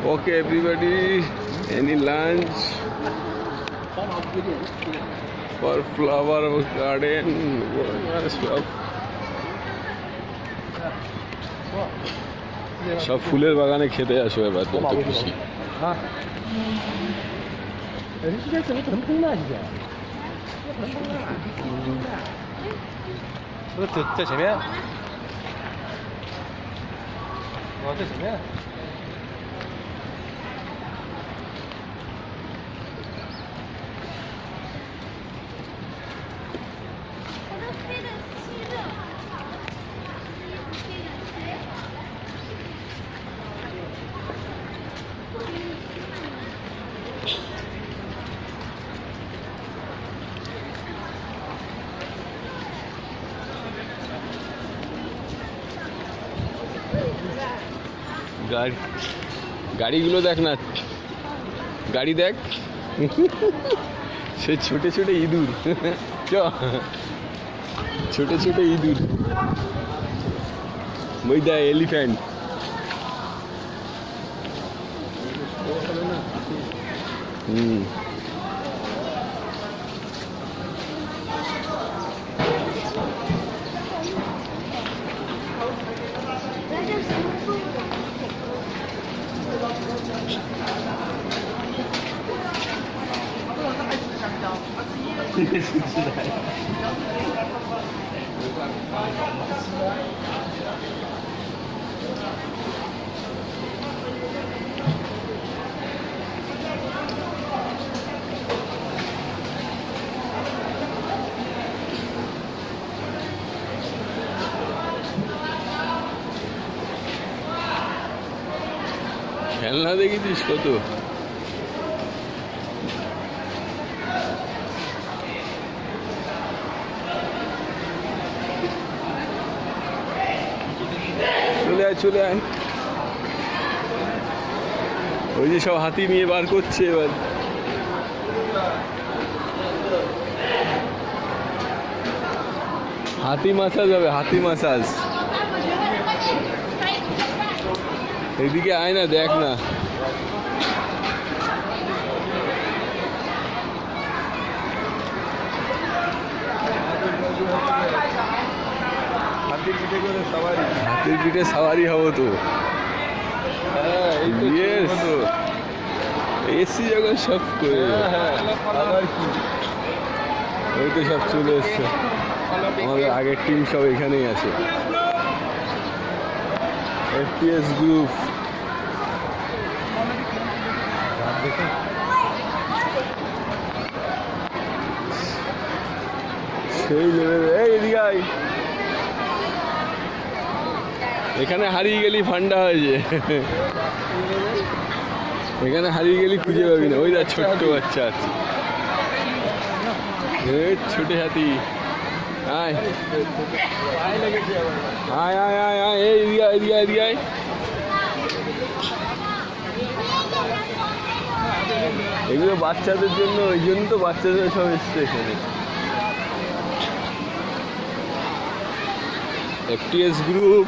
Okay, everybody, any lunch for flower garden? সব ফুলের বাগানে খেতে আসো এবার যত খুশি।在前面，在前面。গাড়িগুলো দেখ না, গাড়ি দেখ, সে ছোট ছোট ইঁদুর, ছোট ছোট ইঁদুর, ওই দেখ এলিফ্যান্ট। খেলনা দেখেছিস কত? চলে আয় চলে আয়, ওই যে সব হাতি নিয়ে বার করছে এবার। হাতি মাসাজ হবে, হাতি মাসাজ। এদিকে আয় না, দেখ না। হাতির পিঠে সাওয়ারি হবো তো। এসি যখন সব করে, ওই তো সব চলে এসছে। আমাদের আগের টিম সব এখানেই আছে। FPS গ্রুপ সেই লেভেল। এই এদিকে আয়, এখানে হারিয়ে গেলি ফান্ডা হয়েছে। এখানে হারিয়ে গেলি খুঁজে পাবি না। ওই দা ছোট্ট বাচ্চা আছে, ছোট হাতি। আয় আয় আয় আয় আয়, এই এদিকে এদিকে এদিকে আয়। এগুলো বাচ্চাদের জন্য, ওই জন্য তো বাচ্চাদের সব এসছে এখানে। FPS group.